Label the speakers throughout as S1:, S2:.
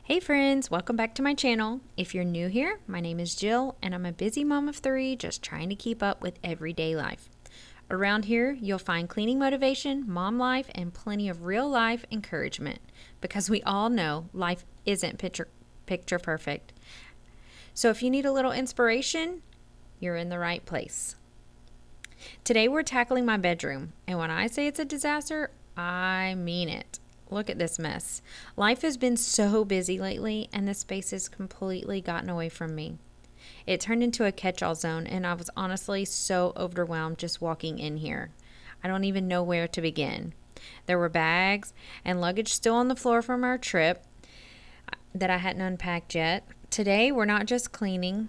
S1: Hey friends, welcome back to my channel. If you're new here, my name is Jill and I'm a busy mom of 3 just trying to keep up with everyday life. Around here, you'll find cleaning motivation, mom life, and plenty of real life encouragement because we all know life isn't picture perfect. So if you need a little inspiration, you're in the right place. Today we're tackling my bedroom, and when I say it's a disaster, I mean it. Look at this mess. Life has been so busy lately, and this space has completely gotten away from me. It turned into a catch-all zone, and I was honestly so overwhelmed just walking in here. I don't even know where to begin. There were bags and luggage still on the floor from our trip that I hadn't unpacked yet. Today, we're not just cleaning.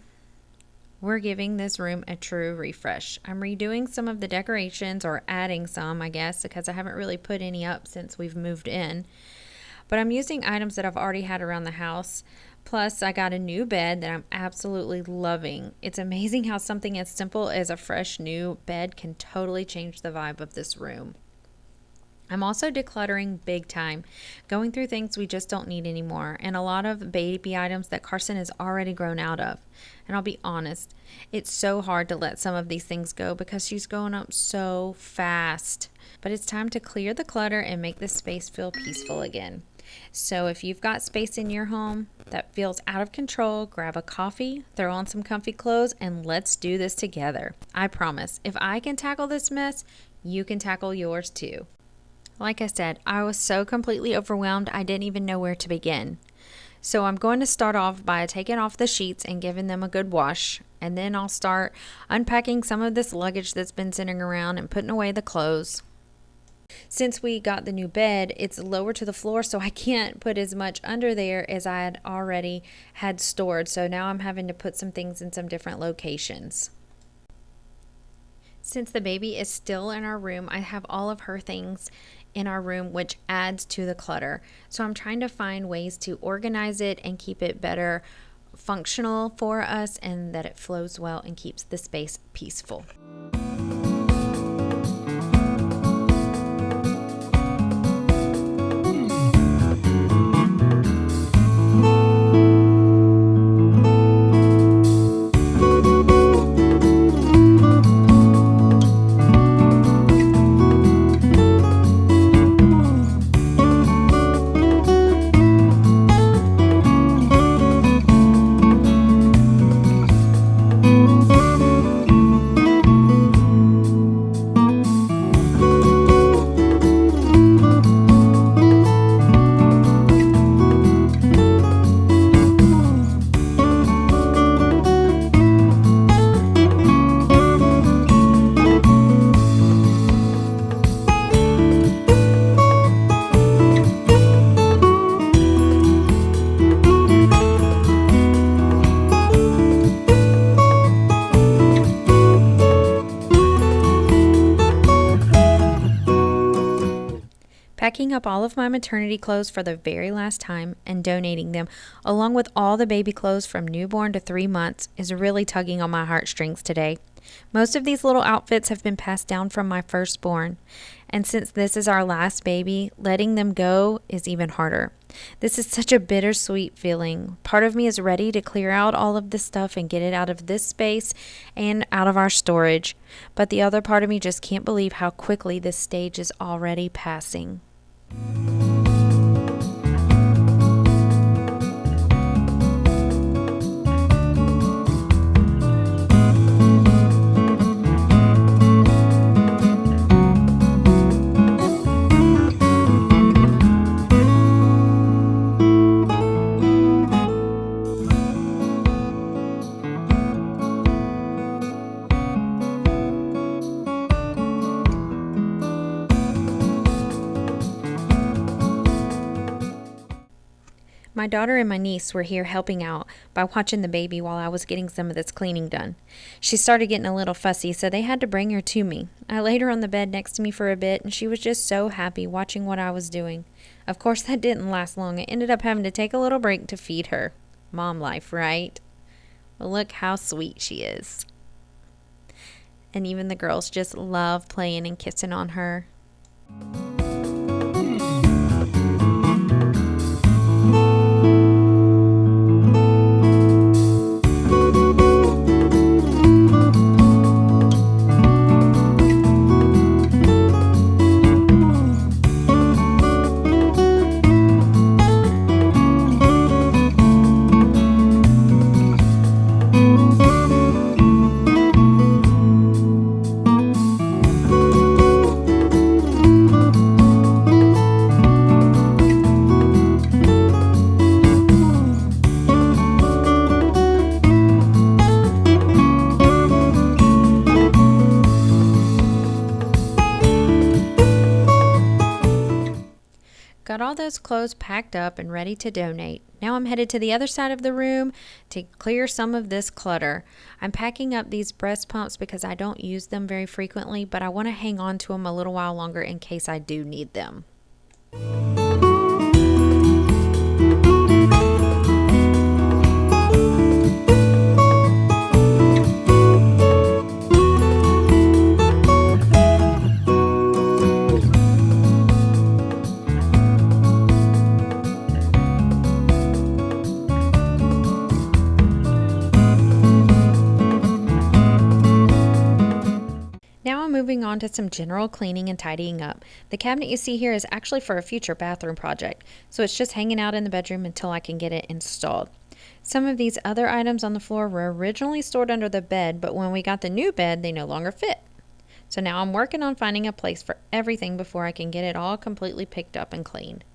S1: We're giving this room a true refresh. I'm redoing some of the decorations, or adding some, I guess, because I haven't really put any up since we've moved in. But I'm using items that I've already had around the house. Plus, I got a new bed that I'm absolutely loving. It's amazing how something as simple as a fresh new bed can totally change the vibe of this room. I'm also decluttering big time, going through things we just don't need anymore, and a lot of baby items that Carson has already grown out of. And I'll be honest, it's so hard to let some of these things go because she's growing up so fast. But it's time to clear the clutter and make this space feel peaceful again. So if you've got space in your home that feels out of control, grab a coffee, throw on some comfy clothes, and let's do this together. I promise, if I can tackle this mess, you can tackle yours too. Like I said, I was so completely overwhelmed I didn't even know where to begin. So I'm going to start off by taking off the sheets and giving them a good wash. And then I'll start unpacking some of this luggage that's been sitting around and putting away the clothes. Since we got the new bed, it's lower to the floor, so I can't put as much under there as I had already had stored. So now I'm having to put some things in some different locations. Since the baby is still in our room, I have all of her things in our room, which adds to the clutter. So I'm trying to find ways to organize it and keep it better functional for us, and that it flows well and keeps the space peaceful. Packing up all of my maternity clothes for the very last time and donating them, along with all the baby clothes from newborn to 3 months, is really tugging on my heartstrings today. Most of these little outfits have been passed down from my firstborn, and since this is our last baby, letting them go is even harder. This is such a bittersweet feeling. Part of me is ready to clear out all of this stuff and get it out of this space and out of our storage, but the other part of me just can't believe how quickly this stage is already passing. My daughter and my niece were here helping out by watching the baby while I was getting some of this cleaning done. She started getting a little fussy, so they had to bring her to me. I laid her on the bed next to me for a bit, and she was just so happy watching what I was doing. Of course, that didn't last long. I ended up having to take a little break to feed her. Mom life, right? Well, look how sweet she is. And even the girls just love playing and kissing on her. got all those clothes packed up and ready to donate. Now I'm headed to the other side of the room to clear some of this clutter. I'm packing up these breast pumps because I don't use them very frequently, but I want to hang on to them a little while longer in case I do need them. Now I'm moving on to some general cleaning and tidying up. The cabinet you see here is actually for a future bathroom project, so it's just hanging out in the bedroom until I can get it installed. Some of these other items on the floor were originally stored under the bed, but when we got the new bed, they no longer fit. So now I'm working on finding a place for everything before I can get it all completely picked up and cleaned.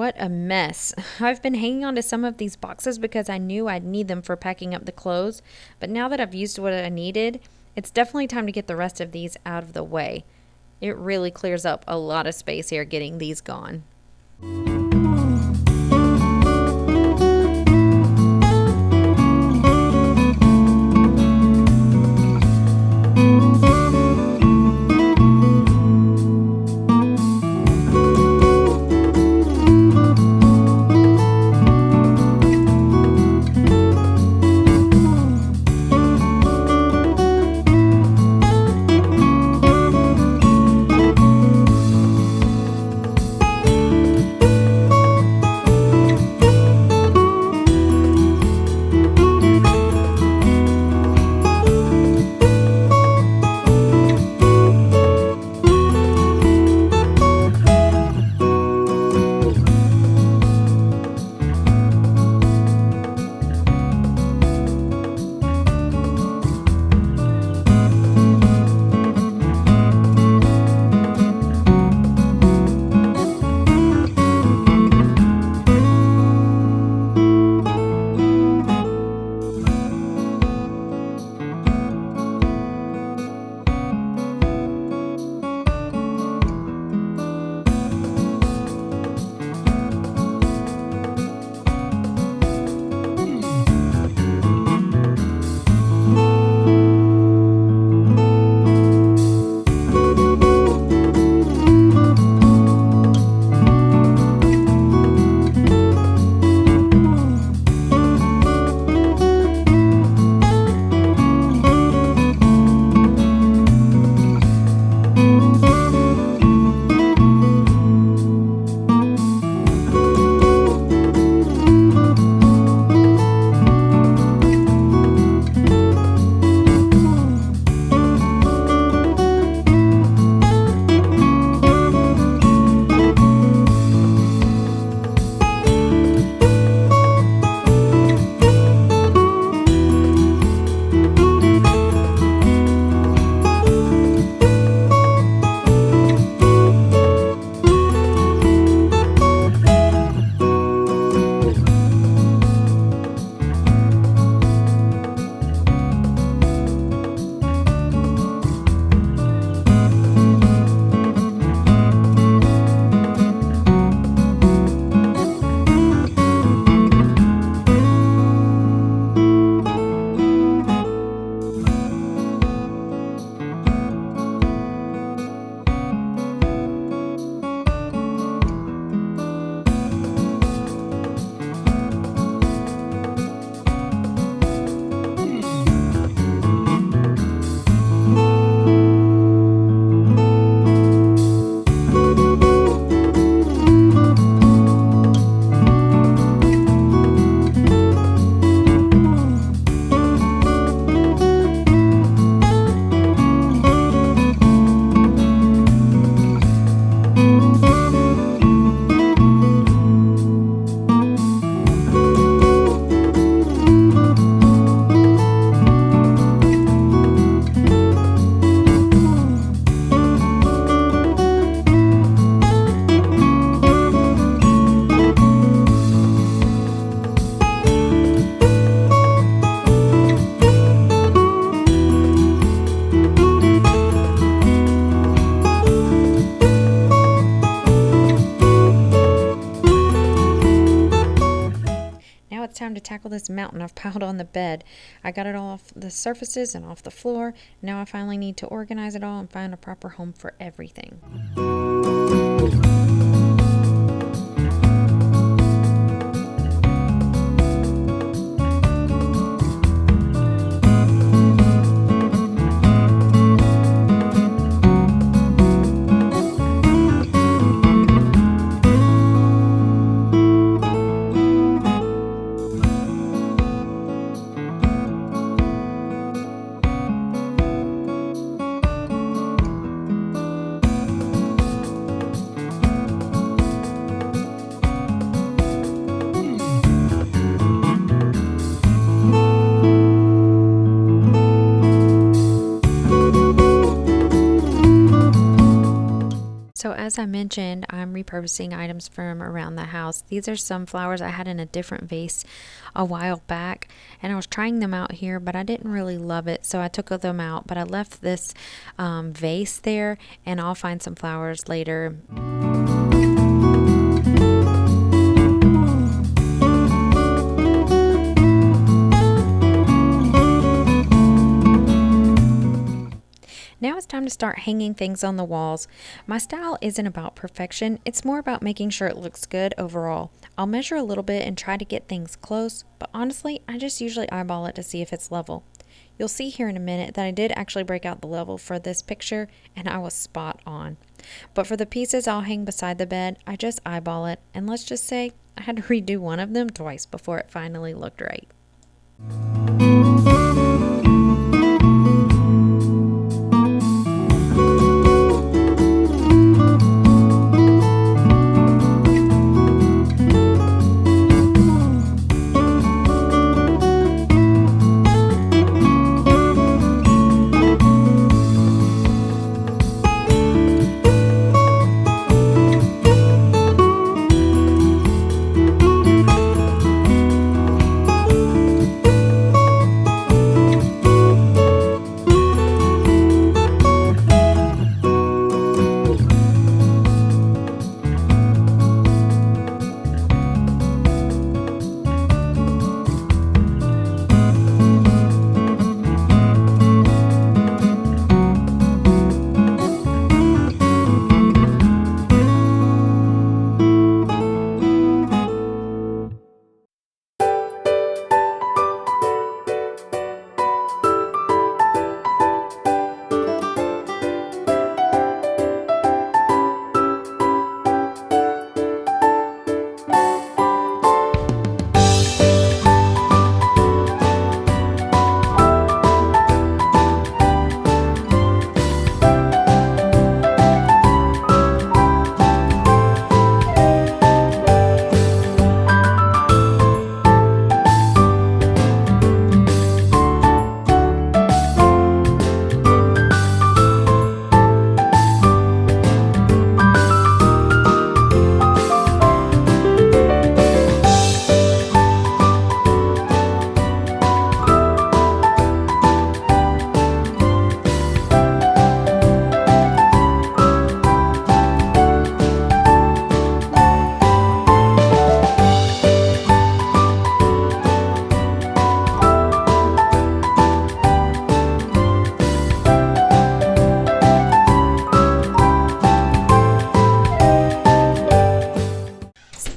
S1: What a mess. I've been hanging on to some of these boxes because I knew I'd need them for packing up the clothes, but now that I've used what I needed, it's definitely time to get the rest of these out of the way. It really clears up a lot of space here getting these gone. time to tackle this mountain I've piled on the bed. I got it all off the surfaces and off the floor. Now I finally need to organize it all and find a proper home for everything. So as I mentioned, I'm repurposing items from around the house. These are some flowers I had in a different vase a while back, and I was trying them out here, but I didn't really love it, so I took them out. But I left this vase there, and I'll find some flowers later. Now it's time to start hanging things on the walls. My style isn't about perfection, it's more about making sure it looks good overall. I'll measure a little bit and try to get things close, but honestly, I just usually eyeball it to see if it's level. You'll see here in a minute that I did actually break out the level for this picture, and I was spot on. But for the pieces I'll hang beside the bed, I just eyeball it, and let's just say I had to redo one of them twice before it finally looked right.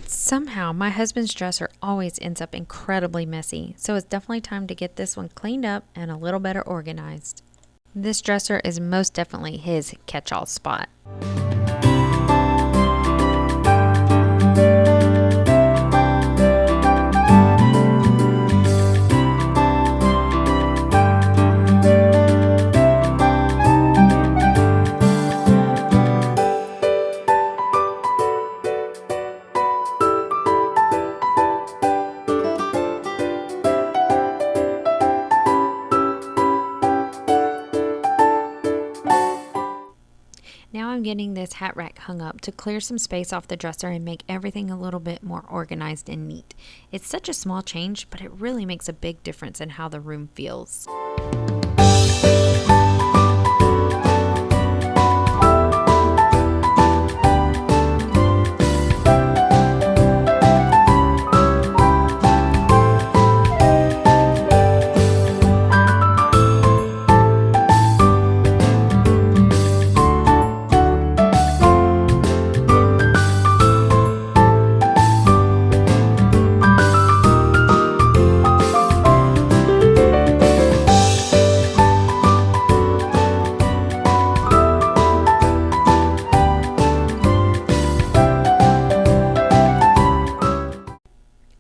S1: Somehow, my husband's dresser always ends up incredibly messy, so it's definitely time to get this one cleaned up and a little better organized. This dresser is most definitely his catch-all spot. Now I'm getting this hat rack hung up to clear some space off the dresser and make everything a little bit more organized and neat. It's such a small change, but it really makes a big difference in how the room feels.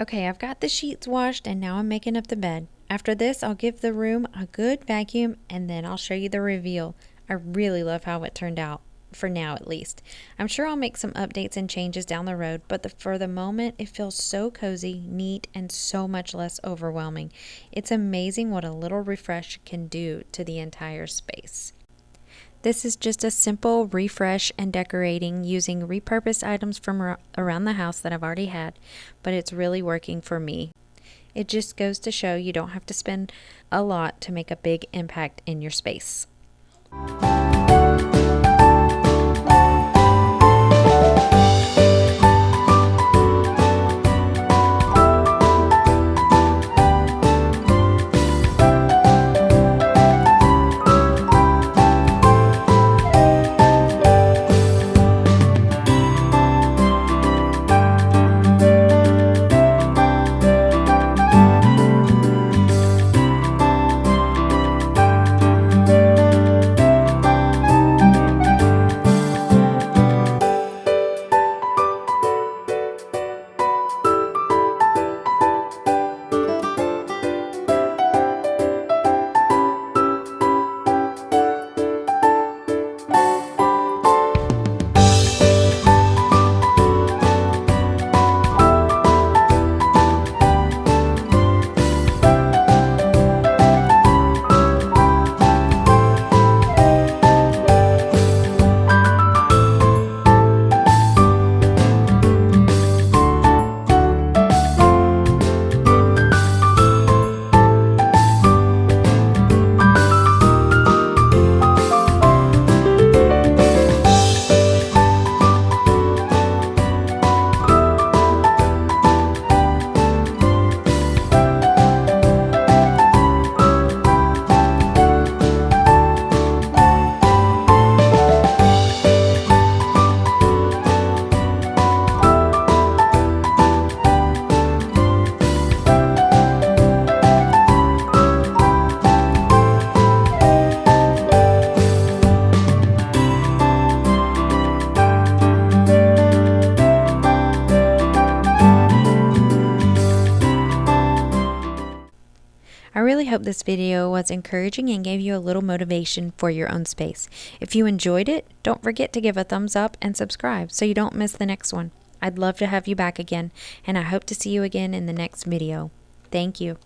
S1: Okay, I've got the sheets washed and now I'm making up the bed. After this, I'll give the room a good vacuum and then I'll show you the reveal. I really love how it turned out, for now at least. I'm sure I'll make some updates and changes down the road, but for the moment, it feels so cozy, neat, and so much less overwhelming. It's amazing what a little refresh can do to the entire space. This is just a simple refresh and decorating using repurposed items from around the house that I've already had, but it's really working for me. It just goes to show you don't have to spend a lot to make a big impact in your space. I really hope this video was encouraging and gave you a little motivation for your own space. If you enjoyed it, don't forget to give a thumbs up and subscribe so you don't miss the next one. I'd love to have you back again, and I hope to see you again in the next video. Thank you.